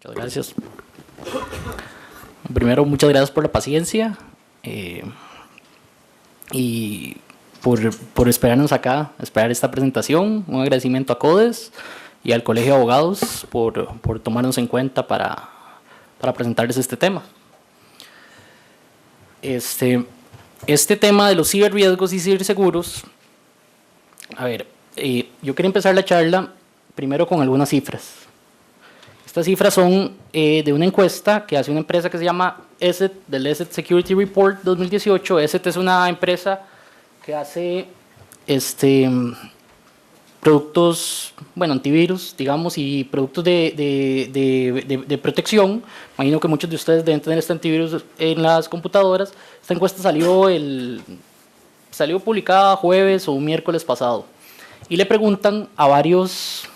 Muchas gracias. Primero, muchas gracias por la paciencia y por esperarnos acá, esperar esta presentación. Un agradecimiento a CODES y al Colegio de Abogados por tomarnos en cuenta para presentarles este tema. Este tema de los ciberriesgos y ciberseguros, a ver, yo quería empezar la charla primero con algunas cifras. Estas cifras son de una encuesta que hace una empresa que se llama ESET, del ESET Security Report 2018. ESET es una empresa que hace productos, bueno, antivirus, digamos, y productos de protección. Imagino que muchos de ustedes deben tener este antivirus en las computadoras. Esta encuesta salió publicada jueves o miércoles pasado. Y le preguntan a varias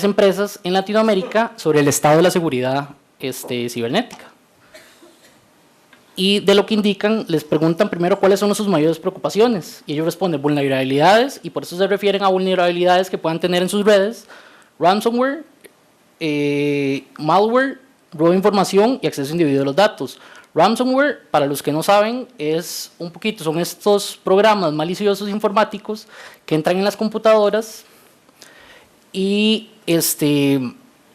empresas en Latinoamérica sobre el estado de la seguridad cibernética. Y de lo que indican, les preguntan primero cuáles son sus mayores preocupaciones. Y ellos responden vulnerabilidades, y por eso se refieren a vulnerabilidades que puedan tener en sus redes: ransomware, malware, robo de información y acceso indebido a los datos. Ransomware, para los que no saben, son estos programas maliciosos informáticos que entran en las computadoras y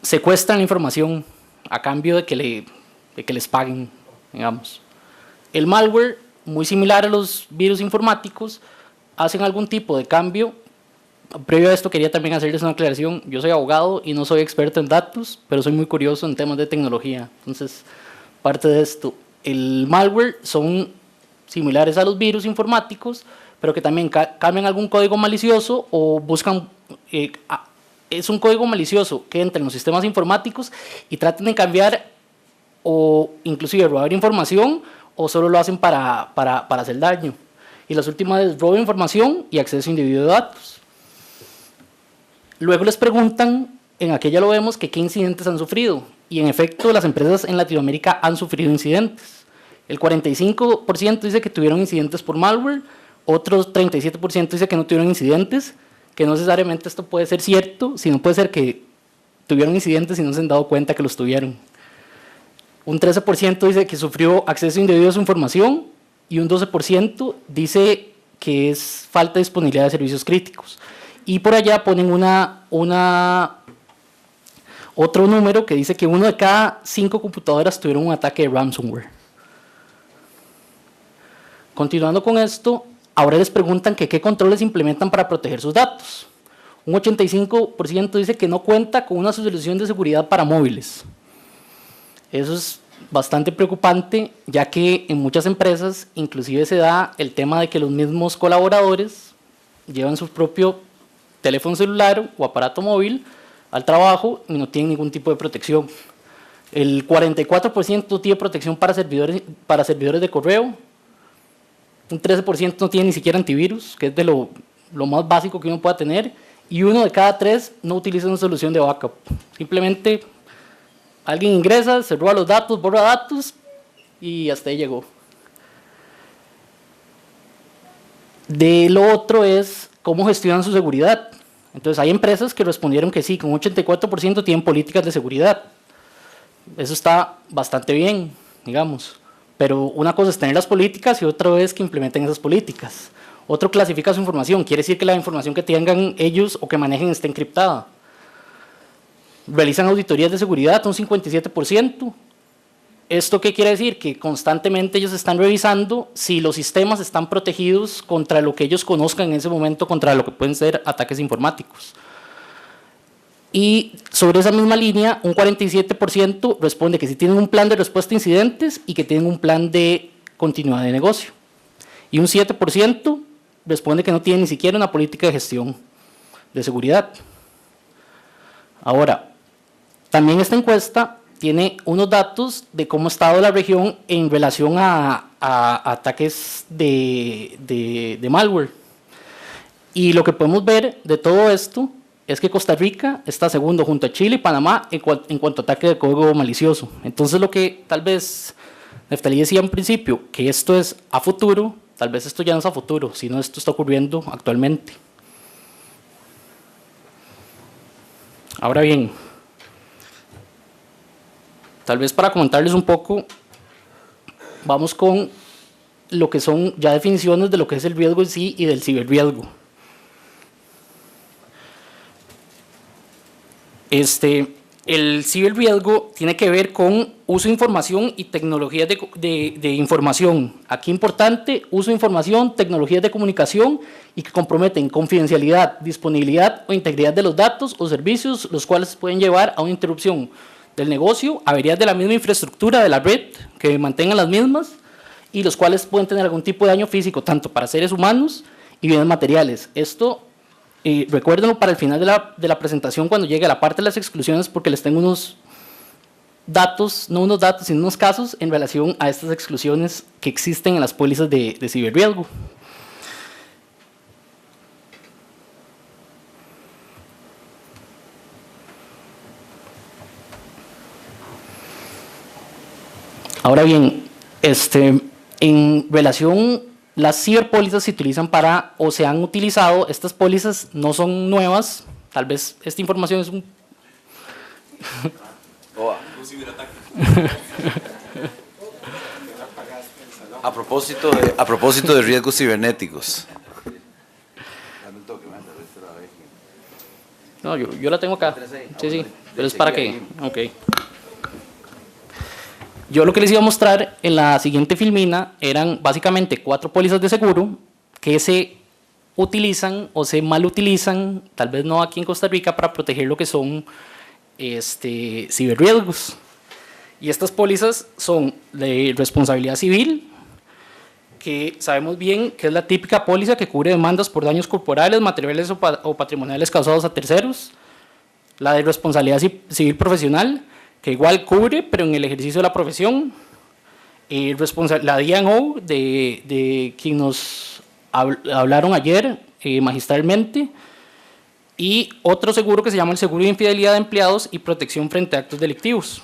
secuestran la información a cambio de que les paguen, digamos. El malware, muy similar a los virus informáticos, hacen algún tipo de cambio. Previo a esto quería también hacerles una aclaración. Yo soy abogado y no soy experto en datos, pero soy muy curioso en temas de tecnología. Entonces, parte de esto, el malware son similares a los virus informáticos, pero que también cambian algún código malicioso o buscan... es un código malicioso que entra en los sistemas informáticos y tratan de cambiar o inclusive robar información, o solo lo hacen para hacer daño. Y las últimas es robo de información y acceso indebido de datos. Luego les preguntan, en aquella lo vemos, que qué incidentes han sufrido. Y en efecto, las empresas en Latinoamérica han sufrido incidentes. El 45% dice que tuvieron incidentes por malware, otros 37% dice que no tuvieron incidentes, que no necesariamente esto puede ser cierto, sino puede ser que tuvieron incidentes y no se han dado cuenta que los tuvieron. Un 13% dice que sufrió acceso indebido a su información y un 12% dice que es falta de disponibilidad de servicios críticos. Y por allá ponen otro número que dice que 1 de cada 5 computadoras tuvieron un ataque de ransomware. Continuando con esto, ahora les preguntan que qué controles implementan para proteger sus datos. Un 85% dice que no cuenta con una solución de seguridad para móviles. Eso es bastante preocupante, ya que en muchas empresas inclusive se da el tema de que los mismos colaboradores llevan su propio teléfono celular o aparato móvil al trabajo y no tienen ningún tipo de protección. El 44% tiene protección para servidores de correo, un 13% no tiene ni siquiera antivirus, que es de lo más básico que uno pueda tener, y 1 de cada 3 no utiliza una solución de backup. Simplemente alguien ingresa, se roba los datos, borra datos y hasta ahí llegó. De lo otro es cómo gestionan su seguridad. Entonces hay empresas que respondieron que sí, con un 84% tienen políticas de seguridad. Eso está bastante bien, digamos. Pero una cosa es tener las políticas y otra es que implementen esas políticas. Otro clasifica su información, quiere decir que la información que tengan ellos o que manejen está encriptada. Realizan auditorías de seguridad, un 57%. ¿Esto qué quiere decir? Que constantemente ellos están revisando si los sistemas están protegidos contra lo que ellos conozcan en ese momento, contra lo que pueden ser ataques informáticos. Y sobre esa misma línea, un 47% responde que sí tienen un plan de respuesta a incidentes y que tienen un plan de continuidad de negocio. Y un 7% responde que no tienen ni siquiera una política de gestión de seguridad. Ahora, también esta encuesta tiene unos datos de cómo ha estado la región en relación a ataques de malware. Y lo que podemos ver de todo esto es que Costa Rica está segundo junto a Chile y Panamá en cuanto a ataque de código malicioso. Entonces, lo que tal vez Neftalí decía en principio, que esto es a futuro, tal vez esto ya no es a futuro, sino esto está ocurriendo actualmente. Ahora bien, tal vez para comentarles un poco, vamos con lo que son ya definiciones de lo que es el riesgo en sí y del ciberriesgo. El ciberriesgo tiene que ver con uso de información y tecnologías de información. Aquí importante, uso de información, tecnologías de comunicación y que comprometen confidencialidad, disponibilidad o integridad de los datos o servicios, los cuales pueden llevar a una interrupción del negocio, averías de la misma infraestructura de la red que mantengan las mismas y los cuales pueden tener algún tipo de daño físico, tanto para seres humanos y bienes materiales. Esto recuérdenlo para el final de la presentación cuando llegue a la parte de las exclusiones, porque les tengo unos datos, no unos datos, sino unos casos en relación a estas exclusiones que existen en las pólizas de ciberriesgo. Ahora bien, en relación, las ciberpólizas se utilizan para, o se han utilizado, estas pólizas no son nuevas, tal vez esta información es un... A propósito de riesgos cibernéticos. No, yo la tengo acá. Sí, pero es para que... Ok. Yo lo que les iba a mostrar en la siguiente filmina eran básicamente 4 pólizas de seguro que se utilizan o se mal utilizan, tal vez no aquí en Costa Rica, para proteger lo que son ciberriesgos. Y estas pólizas son de responsabilidad civil, que sabemos bien que es la típica póliza que cubre demandas por daños corporales, materiales o patrimoniales causados a terceros. La de responsabilidad civil profesional, que igual cubre, pero en el ejercicio de la profesión. La D&O, de quien nos hablaron ayer magistralmente. Y otro seguro que se llama el seguro de infidelidad de empleados y protección frente a actos delictivos.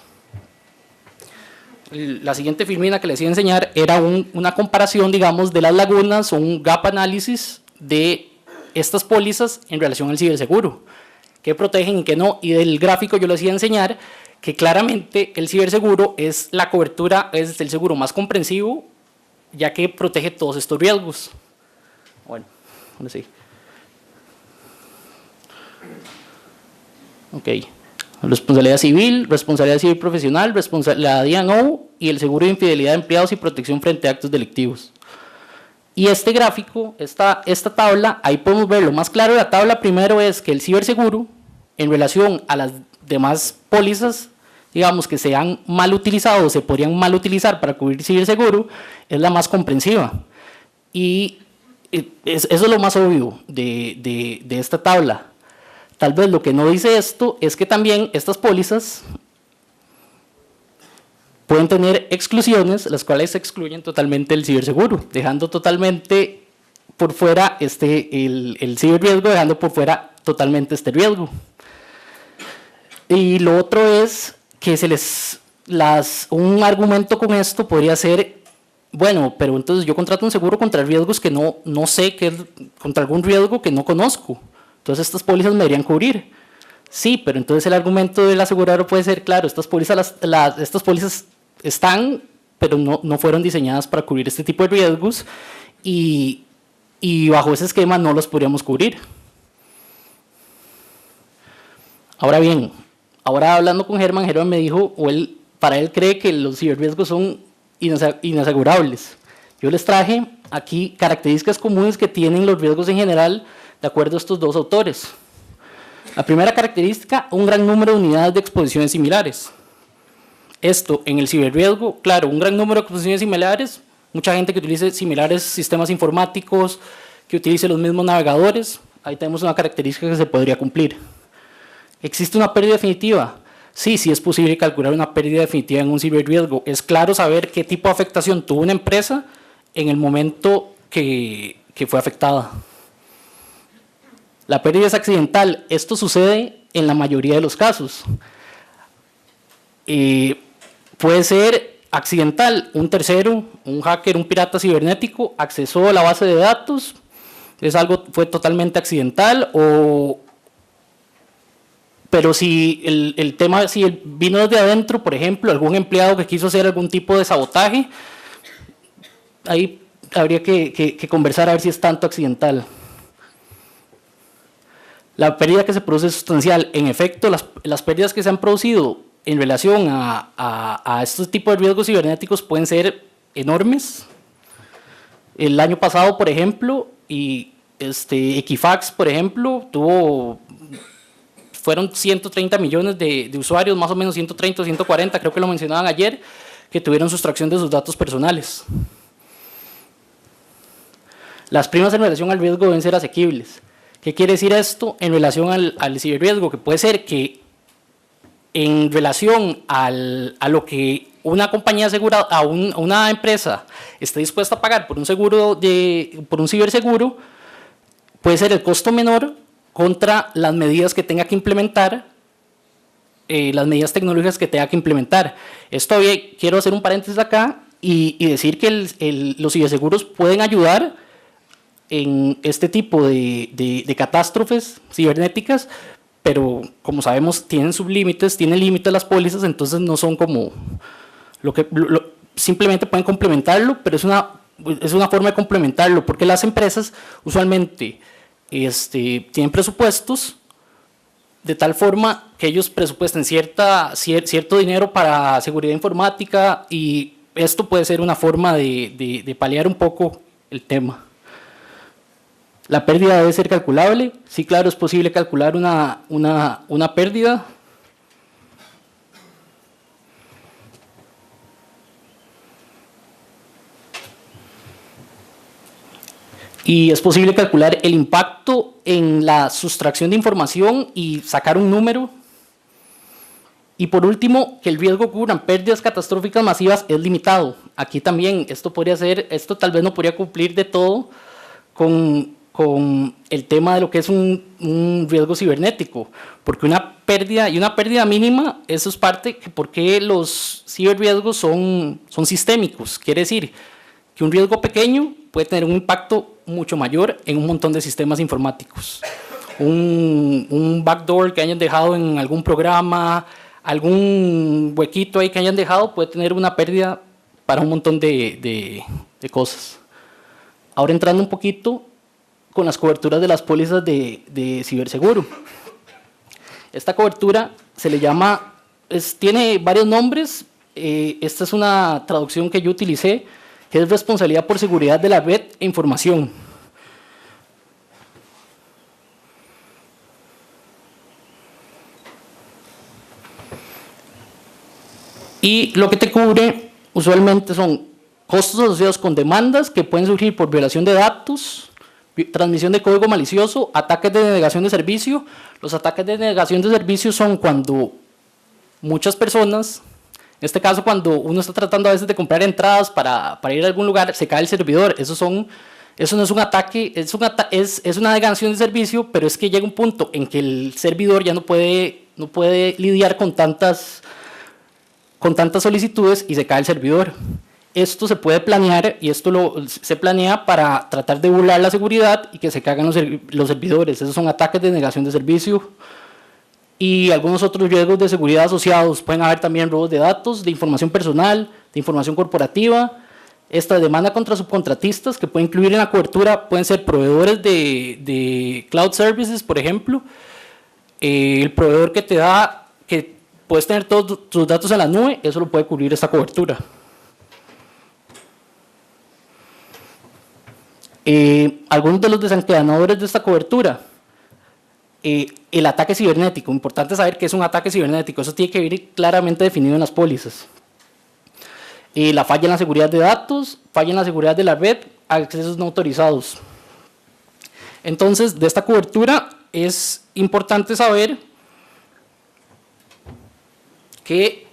La siguiente filmina que les iba a enseñar era una comparación, digamos, de las lagunas o un gap análisis de estas pólizas en relación al ciberseguro. Qué protegen y qué no. Y del gráfico yo les iba a enseñar que claramente el ciberseguro es la cobertura, es el seguro más comprensivo, ya que protege todos estos riesgos. Bueno, ahora sí. Ok. Responsabilidad civil profesional, la D&O y el seguro de infidelidad de empleados y protección frente a actos delictivos. Y este gráfico, esta tabla, ahí podemos ver lo más claro de la tabla. Primero es que el ciberseguro, en relación a las demás pólizas, digamos, que se han mal utilizado o se podrían mal utilizar para cubrir ciberseguro, es la más comprensiva. Y eso es lo más obvio de esta tabla. Tal vez lo que no dice esto es que también estas pólizas pueden tener exclusiones, las cuales excluyen totalmente el ciberseguro, dejando totalmente por fuera el ciberriesgo, dejando por fuera totalmente este riesgo. Y lo otro es que un argumento con esto podría ser, bueno, pero entonces yo contrato un seguro contra riesgos que no sé, contra algún riesgo que no conozco. Entonces estas pólizas me deberían cubrir. Sí, pero entonces el argumento del asegurador puede ser, claro, estas pólizas están, pero no fueron diseñadas para cubrir este tipo de riesgos y bajo ese esquema no los podríamos cubrir. Ahora bien, ahora hablando con Germán me dijo, para él cree que los ciberriesgos son inasegurables. Yo les traje aquí características comunes que tienen los riesgos en general, de acuerdo a estos dos autores. La primera característica, un gran número de unidades de exposiciones similares. Esto en el ciberriesgo, claro, un gran número de exposiciones similares, mucha gente que utilice similares sistemas informáticos, que utilice los mismos navegadores, ahí tenemos una característica que se podría cumplir. ¿Existe una pérdida definitiva? Sí, sí es posible calcular una pérdida definitiva en un ciberriesgo. Es claro saber qué tipo de afectación tuvo una empresa en el momento que fue afectada. La pérdida es accidental. Esto sucede en la mayoría de los casos. Puede ser accidental. Un tercero, un hacker, un pirata cibernético, accesó a la base de datos. Fue totalmente accidental. Pero si el tema si vino desde adentro, por ejemplo, algún empleado que quiso hacer algún tipo de sabotaje, ahí habría que conversar a ver si es tanto accidental. La pérdida que se produce es sustancial. En efecto, las pérdidas que se han producido en relación a estos tipos de riesgos cibernéticos pueden ser enormes. El año pasado, por ejemplo, Equifax, por ejemplo, fueron 130 millones de usuarios, más o menos 130 o 140, creo que lo mencionaban ayer, que tuvieron sustracción de sus datos personales. Las primas en relación al riesgo deben ser asequibles. ¿Qué quiere decir esto en relación al ciberriesgo? Que puede ser que en relación a lo que una compañía asegura, una empresa esté dispuesta a pagar por un ciberseguro, puede ser el costo menor contra las medidas que tenga que implementar, las medidas tecnológicas que tenga que implementar. Esto quiero hacer un paréntesis acá y decir que los ciberseguros pueden ayudar en este tipo de catástrofes cibernéticas, pero como sabemos tienen sublímites, tienen límites las pólizas, entonces no son como simplemente pueden complementarlo, pero es una forma de complementarlo, porque las empresas usualmente tienen presupuestos de tal forma que ellos presupuesten cierto dinero para seguridad informática, y esto puede ser una forma de paliar un poco el tema. ¿La pérdida debe ser calculable? Sí, claro, es posible calcular una pérdida. Y es posible calcular el impacto en la sustracción de información y sacar un número. Y por último, que el riesgo que ocurran pérdidas catastróficas masivas es limitado. Aquí también esto tal vez no podría cumplir de todo con el tema de lo que es un riesgo cibernético, porque una pérdida mínima, eso es parte de por qué los ciberriesgos son sistémicos. Quiere decir que un riesgo pequeño puede tener un impacto mucho mayor en un montón de sistemas informáticos. Un backdoor que hayan dejado en algún programa, algún huequito ahí que hayan dejado, puede tener una pérdida para un montón de cosas. Ahora entrando un poquito con las coberturas de las pólizas de ciberseguro. Esta cobertura se le llama, tiene varios nombres. Esta es una traducción que yo utilicé, que es responsabilidad por seguridad de la red e información. Y lo que te cubre usualmente son costos asociados con demandas que pueden surgir por violación de datos, transmisión de código malicioso, ataques de denegación de servicio. Los ataques de denegación de servicio son cuando muchas personas, en este caso cuando uno está tratando a veces de comprar entradas para ir a algún lugar, se cae el servidor. Eso no es un ataque, es una denegación de servicio, pero es que llega un punto en que el servidor ya no puede lidiar con tantas solicitudes y se cae el servidor. Esto se puede planear y se planea para tratar de burlar la seguridad y que se caigan los servidores. Esos son ataques de denegación de servicio. Y algunos otros riesgos de seguridad asociados. Pueden haber también robos de datos, de información personal, de información corporativa. Esta demanda contra subcontratistas, que puede incluir en la cobertura, pueden ser proveedores de cloud services, por ejemplo. El proveedor que te da, que puedes tener todos tus datos en la nube, eso lo puede cubrir esta cobertura. Algunos de los desencadenadores de esta cobertura. El ataque cibernético. Importante saber qué es un ataque cibernético. Eso tiene que ir claramente definido en las pólizas. La falla en la seguridad de datos, falla en la seguridad de la red, accesos no autorizados. Entonces, de esta cobertura es importante saber que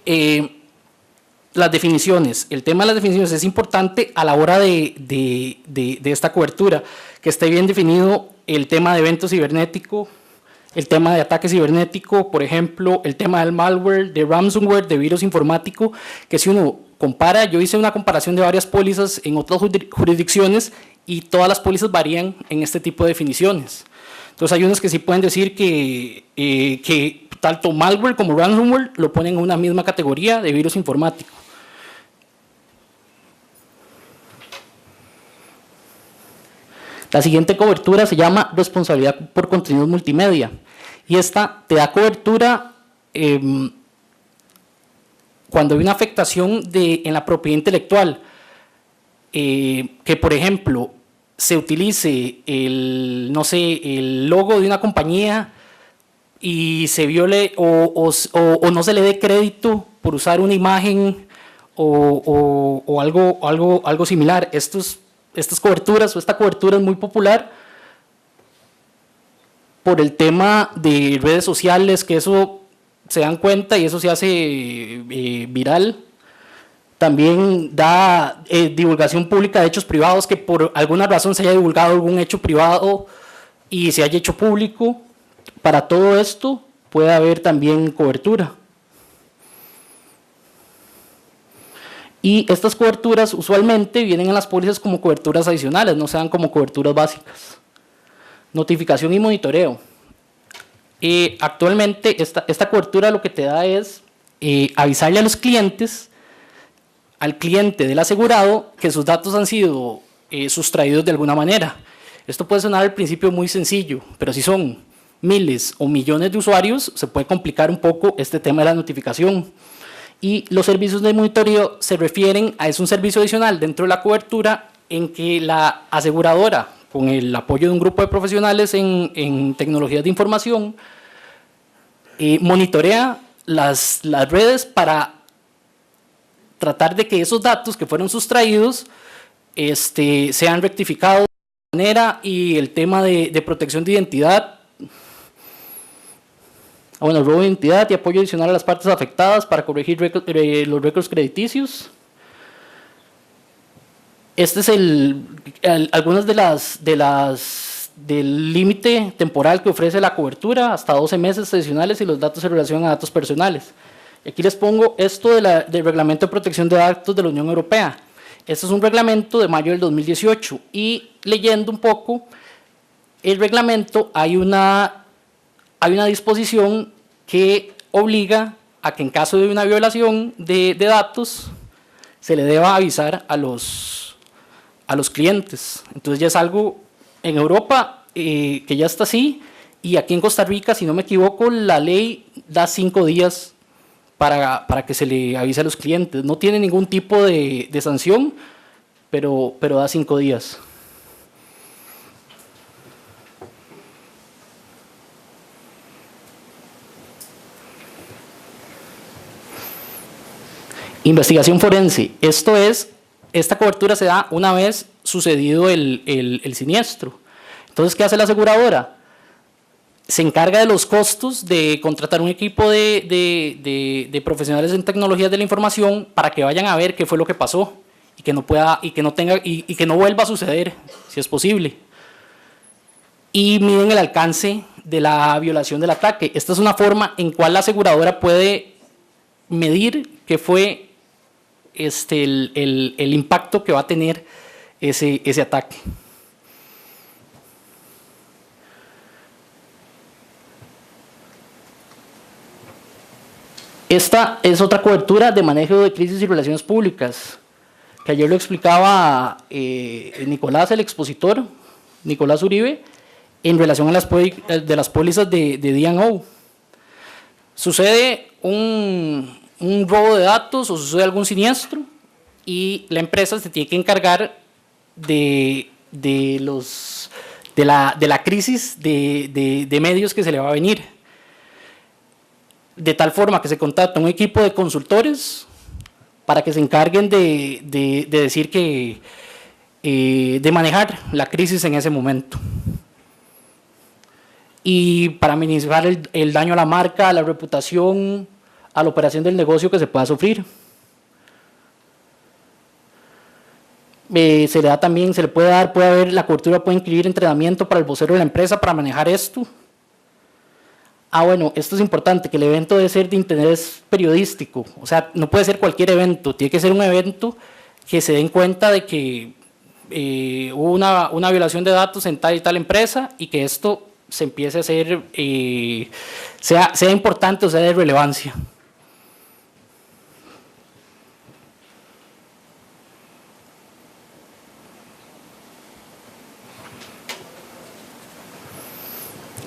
las definiciones, el tema de las definiciones es importante a la hora de esta cobertura, que esté bien definido el tema de evento cibernético, el tema de ataque cibernético, por ejemplo, el tema del malware, de ransomware, de virus informático, que si uno compara, yo hice una comparación de varias pólizas en otras jurisdicciones y todas las pólizas varían en este tipo de definiciones. Entonces hay unos que sí pueden decir que tanto malware como ransomware lo ponen en una misma categoría de virus informático. La siguiente cobertura se llama responsabilidad por contenidos multimedia, y esta te da cobertura cuando hay una afectación en la propiedad intelectual, que por ejemplo se utilice no sé, el logo de una compañía y se viole o no se le dé crédito por usar una imagen o algo similar. Estas coberturas, o esta cobertura es muy popular por el tema de redes sociales, que eso se dan cuenta y eso se hace viral. También da divulgación pública de hechos privados, que por alguna razón se haya divulgado algún hecho privado y se haya hecho público. Para todo esto puede haber también cobertura. Y estas coberturas usualmente vienen en las pólizas como coberturas adicionales, no se dan como coberturas básicas. Notificación y monitoreo. Actualmente esta cobertura lo que te da es avisarle a los clientes, al cliente del asegurado, que sus datos han sido sustraídos de alguna manera. Esto puede sonar al principio muy sencillo, pero si son miles o millones de usuarios, se puede complicar un poco este tema de la notificación. Y los servicios de monitoreo se refieren a, es un servicio adicional dentro de la cobertura en que la aseguradora, con el apoyo de un grupo de profesionales en tecnologías de información, monitorea las redes para tratar de que esos datos que fueron sustraídos sean rectificados de manera, y el tema de protección de identidad, robo de identidad y apoyo adicional a las partes afectadas para corregir los récords crediticios. Este es algunas del límite temporal que ofrece la cobertura, hasta 12 meses adicionales si los datos se relacionan a datos personales. Y aquí les pongo esto del Reglamento de Protección de Datos de la Unión Europea. Este es un reglamento de mayo del 2018, y leyendo un poco el reglamento hay una disposición que obliga a que en caso de una violación de datos se le deba avisar a los clientes. Entonces ya es algo en Europa que ya está así, y aquí en Costa Rica, si no me equivoco, la ley da 5 días para que se le avise a los clientes. No tiene ningún tipo de sanción, pero da 5 días. Investigación forense. Esta cobertura se da una vez sucedido el siniestro. Entonces, ¿qué hace la aseguradora? Se encarga de los costos de contratar un equipo de profesionales en tecnologías de la información para que vayan a ver qué fue lo que pasó y que no vuelva a suceder, si es posible. Y miden el alcance de la violación del ataque. Esta es una forma en cual la aseguradora puede medir qué fue el impacto que va a tener ese ataque. Esta es otra cobertura de manejo de crisis y relaciones públicas, que ayer lo explicaba Nicolás, el expositor, Nicolás Uribe, en relación a las pólizas de D&O. Sucede un robo de datos o sucede algún siniestro y la empresa se tiene que encargar de la crisis de medios que se le va a venir, de tal forma que se contrata un equipo de consultores para que se encarguen de decir de manejar la crisis en ese momento, y para minimizar el daño a la marca, a la reputación, a la operación del negocio que se pueda sufrir. Puede haber, la cobertura puede incluir entrenamiento para el vocero de la empresa para manejar esto. Esto es importante, que el evento debe ser de interés periodístico, o sea, no puede ser cualquier evento, tiene que ser un evento que se den cuenta de que hubo una violación de datos en tal y tal empresa, y que esto se empiece a hacer, sea importante o sea de relevancia.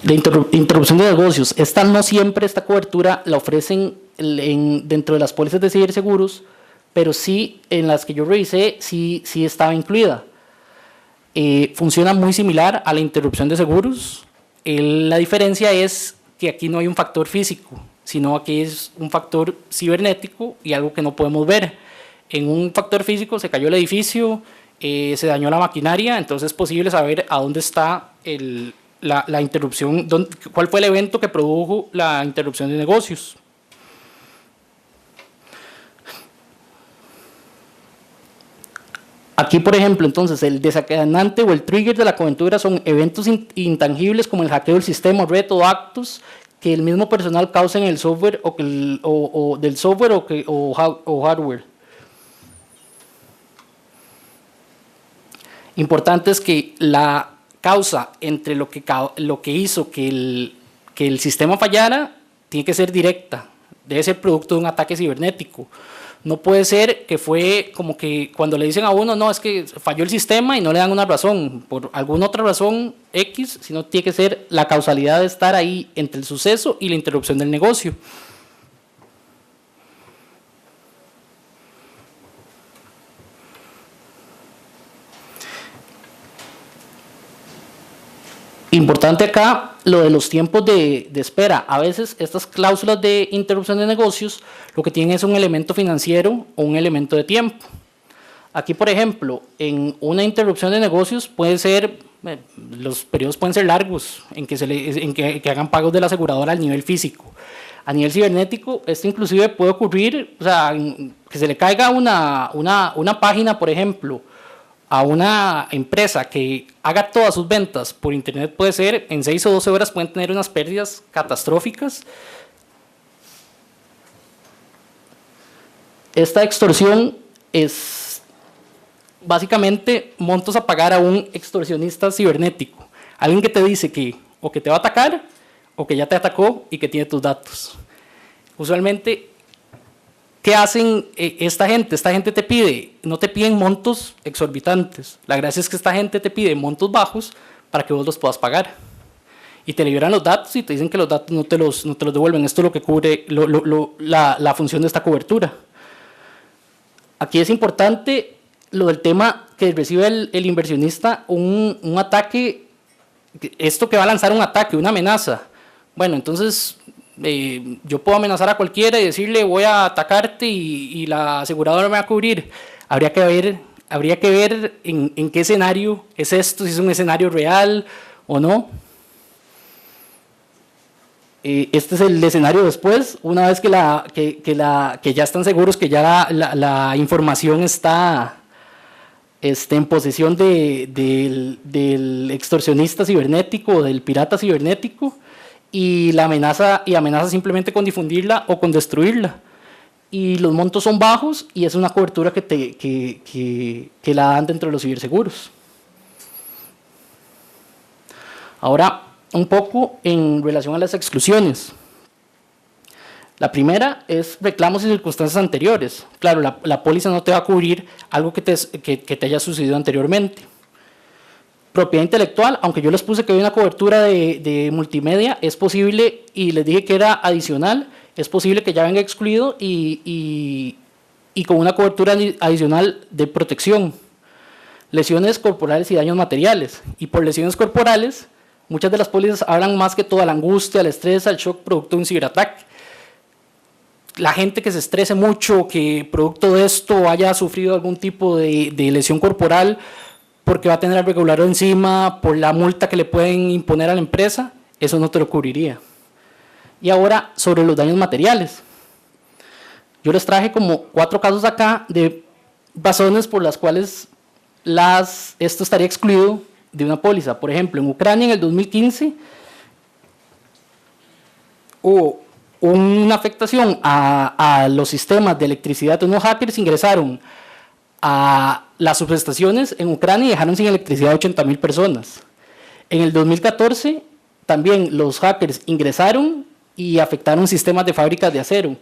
La interrupción de negocios. No siempre esta cobertura la ofrecen dentro de las pólizas de ciberseguros, pero sí en las que yo revisé sí estaba incluida. Funciona muy similar a la interrupción de seguros. La diferencia es que aquí no hay un factor físico, sino aquí es un factor cibernético y algo que no podemos ver. En un factor físico se cayó el edificio, se dañó la maquinaria, entonces es posible saber a dónde está la interrupción, cuál fue el evento que produjo la interrupción de negocios. Aquí, por ejemplo, entonces, el desencadenante o el trigger de la cobertura son eventos intangibles como el hackeo del sistema, red o actos que el mismo personal causa en el software del software o hardware. Importante es que la causa entre lo que hizo que el sistema fallara tiene que ser directa, debe ser producto de un ataque cibernético. No puede ser que fue como que cuando le dicen a uno, no, es que falló el sistema y no le dan una razón, por alguna otra razón X, sino tiene que ser la causalidad de estar ahí entre el suceso y la interrupción del negocio. Importante acá lo de los tiempos de espera. A veces estas cláusulas de interrupción de negocios lo que tienen es un elemento financiero o un elemento de tiempo. Aquí, por ejemplo, en una interrupción de negocios puede ser, los periodos pueden ser largos en que hagan pagos de la aseguradora al nivel físico. A nivel cibernético, esto inclusive puede ocurrir, o sea, que se le caiga una página, por ejemplo, a una empresa que haga todas sus ventas por internet, puede ser en 6 o 12 horas pueden tener unas pérdidas catastróficas. Esta extorsión es básicamente montos a pagar a un extorsionista cibernético, alguien que te dice que o que te va a atacar o que ya te atacó y que tiene tus datos. Usualmente, ¿qué hacen esta gente? Esta gente te pide, no te piden montos exorbitantes. La gracia es que esta gente te pide montos bajos para que vos los puedas pagar. Y te liberan los datos y te dicen que los datos no te los devuelven. Esto es lo que cubre la función de esta cobertura. Aquí es importante lo del tema que recibe el inversionista, un ataque, esto que va a lanzar un ataque, una amenaza. Bueno, entonces yo puedo amenazar a cualquiera y decirle voy a atacarte y la aseguradora me va a cubrir. Habría que ver en qué escenario es esto, si es un escenario real o no. Este es el escenario después, una vez que ya están seguros que ya la información está en posesión del extorsionista cibernético, del pirata cibernético, y amenaza simplemente con difundirla o con destruirla. Y los montos son bajos y es una cobertura que la dan dentro de los ciberseguros. Ahora, un poco en relación a las exclusiones. La primera es reclamos y circunstancias anteriores. Claro, la póliza no te va a cubrir algo que te haya sucedido anteriormente. Propiedad intelectual, aunque yo les puse que hay una cobertura de multimedia, es posible, y les dije que era adicional, es posible que ya venga excluido y con una cobertura adicional de protección. Lesiones corporales y daños materiales. Y por lesiones corporales, muchas de las pólizas hablan más que todo a la angustia, al estrés, al shock producto de un ciberataque. La gente que se estrese mucho, que producto de esto haya sufrido algún tipo de lesión corporal, porque va a tener al regulador encima, por la multa que le pueden imponer a la empresa, eso no te lo cubriría. Y ahora, sobre los daños materiales. Yo les traje como 4 casos acá de razones por las cuales esto estaría excluido de una póliza. Por ejemplo, en Ucrania en el 2015 hubo una afectación a los sistemas de electricidad. Unos hackers ingresaron a las subestaciones en Ucrania y dejaron sin electricidad a 80,000 personas. En el 2014 también los hackers ingresaron y afectaron sistemas de fábricas de acero.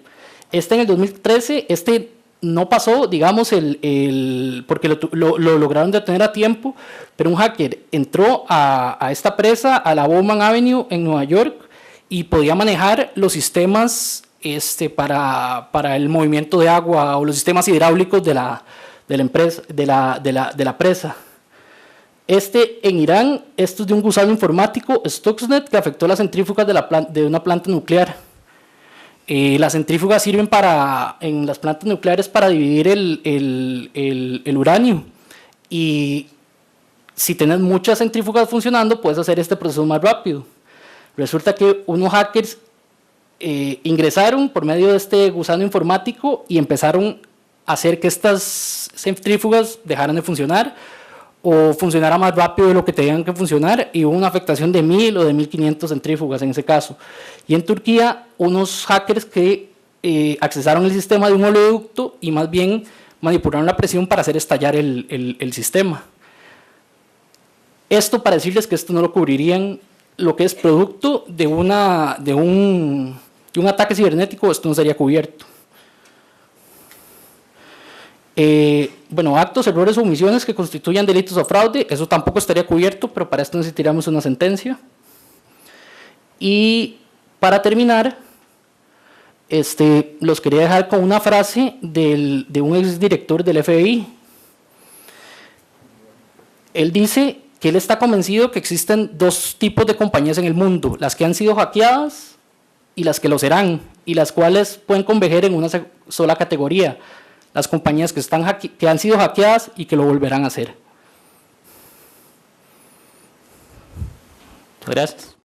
En el 2013, no pasó, digamos, porque lo lograron detener a tiempo, pero un hacker entró a esta presa, a la Bowman Avenue en Nueva York, y podía manejar los sistemas para el movimiento de agua o los sistemas hidráulicos de la presa. En Irán, esto es de un gusano informático, Stuxnet, que afectó las centrífugas de una planta nuclear. Las centrífugas sirven en las plantas nucleares para dividir el uranio. Y si tienes muchas centrífugas funcionando, puedes hacer este proceso más rápido. Resulta que unos hackers ingresaron por medio de este gusano informático y empezaron a hacer que estas centrífugas dejaran de funcionar o funcionara más rápido de lo que tenían que funcionar, y hubo una afectación de 1000 o de 1500 centrífugas en ese caso. Y en Turquía, unos hackers que accesaron el sistema de un oleoducto y más bien manipularon la presión para hacer estallar el sistema. Esto para decirles que esto no lo cubrirían lo que es producto de un ataque cibernético, esto no sería cubierto. Bueno, actos, errores o omisiones que constituyan delitos o fraude, eso tampoco estaría cubierto, pero para esto necesitaríamos una sentencia. Y para terminar, los quería dejar con una frase de un exdirector del FBI. Él dice que él está convencido que existen dos tipos de compañías en el mundo: las que han sido hackeadas y las que lo serán, y las cuales pueden converger en una sola categoría: las compañías que han sido hackeadas y que lo volverán a hacer. Gracias.